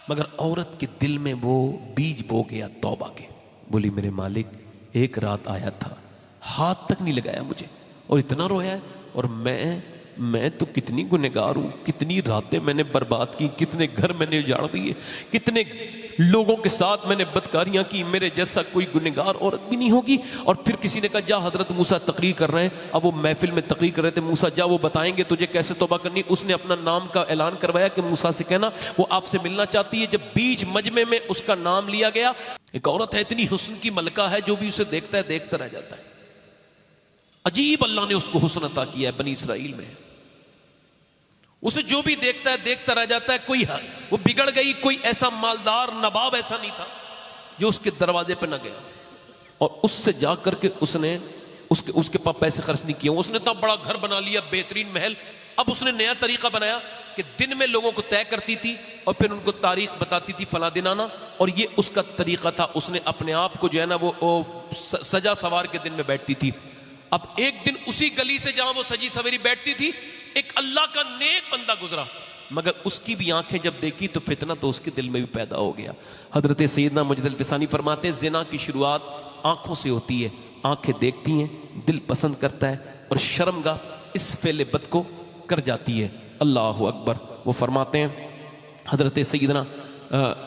مگر عورت کے دل میں وہ بیج بو گیا توبہ کے. بولی میرے مالک ایک رات آیا تھا, ہاتھ تک نہیں لگایا مجھے, اور اتنا رویا ہے, اور میں تو کتنی گنہگار ہوں, کتنی راتیں میں نے برباد کی, کتنے گھر میں نے اجاڑ دیے, کتنے لوگوں کے ساتھ میں نے بدکاریاں کی, میرے جیسا کوئی گنہگار عورت بھی نہیں ہوگی. اور پھر کسی نے کہا جا حضرت موسیٰ تقریر کر رہے ہیں. اب وہ محفل میں تقریر کر رہے تھے, موسیٰ جا وہ بتائیں گے تجھے کیسے توبہ کرنی. اس نے اپنا نام کا اعلان کروایا کہ موسیٰ سے کہنا وہ آپ سے ملنا چاہتی ہے. جب بیچ مجمع میں اس کا نام لیا گیا, ایک عورت ہے اتنی حسن کی ملکہ ہے, جو بھی اسے دیکھتا ہے دیکھتا رہ جاتا ہے. عجیب اللہ نے اس کو حسن عطا کیا ہے بنی اسرائیل میں, اسے جو بھی دیکھتا ہے دیکھتا رہ جاتا ہے. کوئی وہ بگڑ گئی, کوئی ایسا مالدار نواب ایسا نہیں تھا جو اس کے دروازے پہ نہ گیا اور اس سے جا کر کے اس نے اس کے پاس پیسے خرچ نہیں کیے. اس نے اتنا بڑا گھر بنا لیا, بہترین محل. اب اس نے نیا طریقہ بنایا کہ دن میں لوگوں کو طے کرتی تھی اور پھر ان کو تاریخ بتاتی تھی فلاں دن آنا, اور یہ اس کا طریقہ تھا. اس نے اپنے آپ کو جو ہے نا وہ سجا سوار کے دن میں بیٹھتی تھی. اب ایک دن اسی گلی سے جہاں وہ سجی سویری بیٹھتی تھی, ایک اللہ کا نیک بندہ گزرا, مگر اس کی بھی آنکھیں جب دیکھی تو فتنہ تو اس کے دل میں بھی پیدا ہو گیا. حضرت سیدنا مجد الفسانی فرماتے ہیں زنا کی شروعات آنکھوں سے ہوتی ہے, آنکھیں دیکھتی ہیں, دل پسند کرتا ہے, اور شرمگاہ اس فعل بد کو کر جاتی ہے. اللہ اکبر. وہ فرماتے ہیں حضرت سیدنا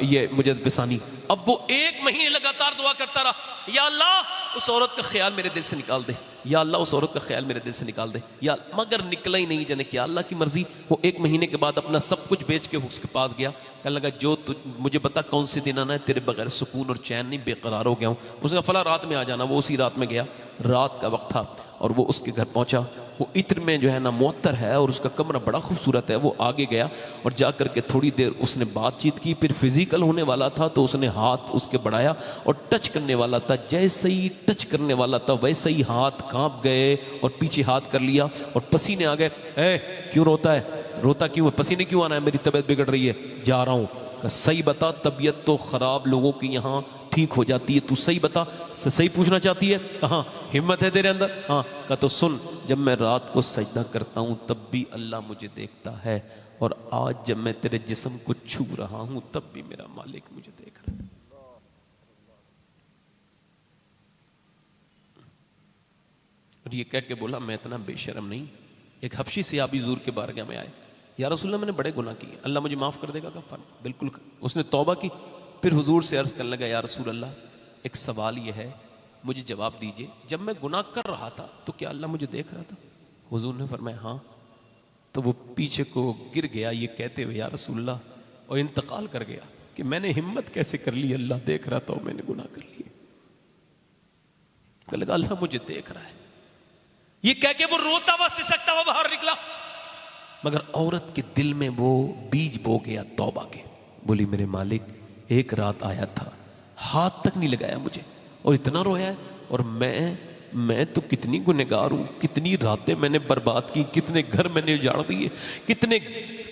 یہ مجد الفسانی, اب وہ ایک مہینے لگاتار دعا کرتا رہا, یا اللہ اس عورت کا خیال میرے دل سے نکال دے, یا اللہ اس عورت کا خیال میرے دل سے نکال دے, یا مگر نکلا ہی نہیں. جانے کیا اللہ کی مرضی. وہ ایک مہینے کے بعد اپنا سب کچھ بیچ کے اس کے پاس گیا, کہنے لگا جو مجھے بتا کون سے دن آنا ہے, تیرے بغیر سکون اور چین نہیں, بے قرار ہو گیا ہوں. اس نے کہا فلاں رات میں آ جانا. وہ اسی رات میں گیا, رات کا وقت تھا, اور وہ اس کے گھر پہنچا. وہ عطر میں جو ہے نا معطر ہے, اور اس کا کمرہ بڑا خوبصورت ہے. وہ آگے گیا اور جا کر کے تھوڑی دیر اس نے بات چیت کی. پھر فزیکل ہونے والا تھا تو اس نے ہاتھ اس کے بڑھایا اور ٹچ کرنے والا تھا. جیسے ہی ٹچ کرنے والا تھا ویسے ہی ہاتھ کانپ گئے اور پیچھے ہاتھ کر لیا اور پسینے آ گئے. اے کیوں روتا ہے, روتا کیوں ہے, پسینے کیوں آنا ہے, میری طبیعت بگڑ رہی ہے, جا رہا ہوں. کہ صحیح بتا, طبیعت تو خراب لوگوں کی یہاں ٹھیک ہو جاتی ہے, تو صحیح بتا, صحیح پوچھنا چاہتی ہے, کہاں ہمت ہے تیرے اندر. ہاں. کہا تو سن, جب میں رات کو سجدہ کرتا ہوں تب بھی اللہ مجھے دیکھتا ہے, اور آج جب میں تیرے جسم کو چھو رہا ہوں تب بھی میرا مالک مجھے دیکھ رہا ہے. اور یہ کہہ کے بولا میں اتنا بے شرم نہیں. ایک حبشی صحابی حضور کے بارگاہ میں آئے, یا رسول اللہ میں نے بڑے گناہ کیے, اللہ مجھے معاف کر دے گا. کہا بالکل. اس نے توبہ کی. پھر حضور سے عرض کرنے لگا یا رسول اللہ ایک سوال یہ ہے, مجھے جواب دیجئے, جب میں گناہ کر رہا تھا تو کیا اللہ مجھے دیکھ رہا تھا؟ حضور نے فرمایا ہاں. تو وہ پیچھے کو گر گیا یہ کہتے ہوئے یا رسول اللہ, اور انتقال کر گیا کہ میں نے ہمت کیسے کر لی, اللہ دیکھ رہا تھا اور میں نے گناہ کر لیے. کہنے لگا اللہ مجھے دیکھ رہا ہے. یہ کہہ کے وہ روتا ہوا سسکتا ہوا باہر نکلا, مگر عورت کے دل میں وہ بیج بو گیا توبہ کے. بولی میرے مالک ایک رات آیا تھا, ہاتھ تک نہیں لگایا مجھے, اور اتنا رویا ہے, اور میں تو کتنی گنہگار ہوں, کتنی راتیں میں نے برباد کی, کتنے گھر میں نے اجاڑ دیے, کتنے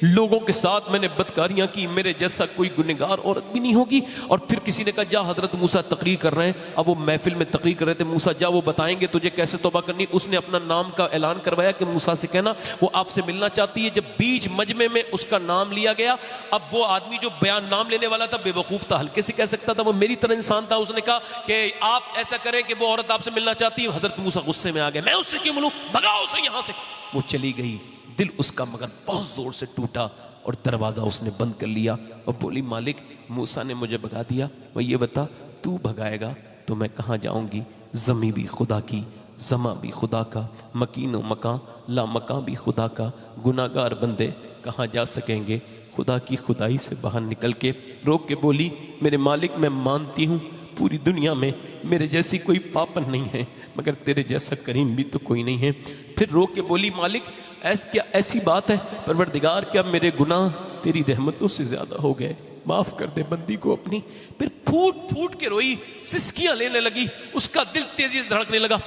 لوگوں کے ساتھ میں نے بدکاریاں کی, میرے جیسا کوئی گنہگار عورت بھی نہیں ہوگی. اور پھر کسی نے کہا جا حضرت موسیٰ تقریر کر رہے ہیں. اب وہ محفل میں تقریر کر رہے تھے, موسیٰ جا وہ بتائیں گے تجھے کیسے توبہ کرنی. اس نے اپنا نام کا اعلان کروایا کہ موسیٰ سے کہنا وہ آپ سے ملنا چاہتی ہے. جب بیچ مجمع میں اس کا نام لیا گیا, اب وہ آدمی جو بیان نام لینے والا تھا بے وقوف تھا, ہلکے سے کہہ سکتا تھا, وہ میری طرح انسان تھا. اس نے کہا کہ آپ ایسا کریں کہ وہ عورت آپ سے ملنا چاہتی ہے. حضرت موسیٰ غصے میں آ گئے, میں اس سے کیوں ملوں, بھگاؤ اسے یہاں سے. وہ چلی گئی. دل اس کا مگر بہت زور سے ٹوٹا اور دروازہ اس نے بند کر لیا, اور بولی مالک موسیٰ نے مجھے بھگا دیا, وہ یہ بتا تو بھگائے گا تو میں کہاں جاؤں گی. زمیں بھی خدا کی, زماں بھی خدا کا, مکین و مکان لا مکان بھی خدا کا, گناہگار بندے کہاں جا سکیں گے. خدا کی خدائی سے باہر نکل کے رو کے بولی میرے مالک میں مانتی ہوں پوری دنیا میں میرے جیسی کوئی پاپن نہیں ہے, مگر تیرے جیسا کریم بھی تو کوئی نہیں ہے. پھر رو کے بولی مالک کیا ایسی بات ہے پروردگار, کیا میرے گناہ تیری رحمتوں سے زیادہ ہو گئے, معاف کر دے بندی کو اپنی. پھر پھوٹ پھوٹ کے روئی, سسکیاں لینے لگی, اس کا دل تیزی سے دھڑکنے لگا.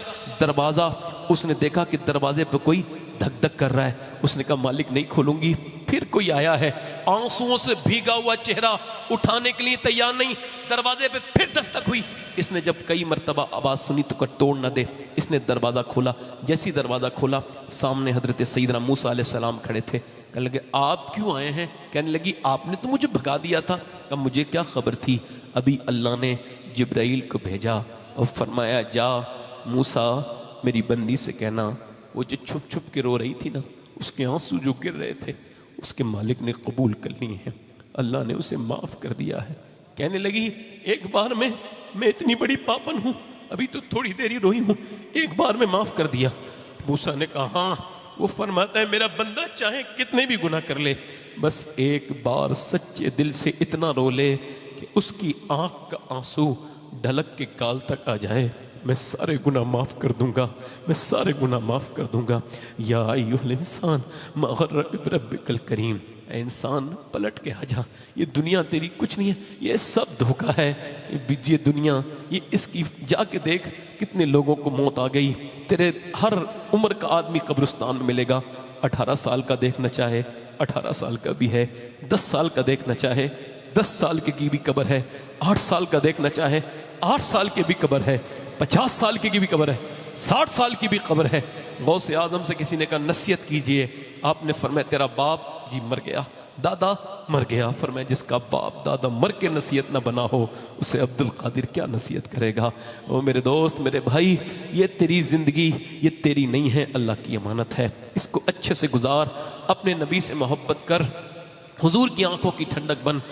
دروازہ اس نے دیکھا کہ دروازے پہ کوئی دھک دھک کر رہا ہے. اس نے کہا مالک نہیں کھولوں گی. پھر کوئی آیا ہے, آنسوؤں سے بھیگا ہوا چہرہ, اٹھانے کے لیے تیار نہیں. دروازے پہ پھر دستک ہوئی. اس نے جب کئی مرتبہ آواز سنی تو کر توڑ نہ دے, اس نے دروازہ کھولا. جیسی دروازہ کھولا سامنے حضرت سیدنا موسیٰ علیہ السلام کھڑے تھے. کہنے لگے آپ کیوں آئے ہیں؟ کہنے لگی آپ نے تو مجھے بھگا دیا تھا۔ کہا مجھے کیا خبر تھی، ابھی اللہ نے جبرائیل کو بھیجا اور فرمایا جا موسیٰ میری بندی سے کہنا وہ جو چھپ چھپ کے رو رہی تھی نا، اس کے آنسو جو گر رہے تھے اس کے مالک نے قبول کر لیے ہیں، اللہ نے اسے معاف کر دیا ہے۔ کہنے لگی ایک بار میں اتنی بڑی پاپن ہوں، ابھی تو تھوڑی دیر ہی روئی ہوں، ایک بار میں معاف کر دیا۔ موسیٰ نے کہا ہاں، وہ فرماتا ہے میرا بندہ چاہے کتنے بھی گناہ کر لے، بس ایک بار سچے دل سے اتنا رو لے کہ اس کی آنکھ کا آنسو ڈھلک کے گال تک آ جائے، میں سارے گناہ معاف کر دوں گا، میں سارے گناہ معاف کر دوں گا۔ یا ایھا الانسان ما غرک بربک الکریم، اے انسان پلٹ کے آ جا، یہ دنیا تیری کچھ نہیں ہے، یہ سب دھوکہ ہے، یہ دنیا، یہ اس کی جا کے دیکھ کتنے لوگوں کو موت آ گئی، تیرے ہر عمر کا آدمی قبرستان میں ملے گا، 18 سال کا دیکھنا چاہے 18 سال کا بھی ہے، 10 سال کا دیکھنا چاہے 10 سال کی بھی قبر ہے، 8 سال کا دیکھنا چاہے 8 سال کی بھی قبر ہے، 50 سال کی بھی قبر ہے، 60 سال کی بھی قبر ہے۔ غوث اعظم سے کسی نے کہا نصیحت کیجئے، آپ نے فرمایا تیرا باپ جی مر گیا، دادا مر گیا، فرمایا جس کا باپ دادا مر کے نصیحت نہ بنا ہو اسے عبد القادر کیا نصیحت کرے گا۔ او میرے دوست میرے بھائی، یہ تیری زندگی یہ تیری نہیں ہے، اللہ کی امانت ہے، اس کو اچھے سے گزار، اپنے نبی سے محبت کر، حضور کی آنکھوں کی ٹھنڈک بن۔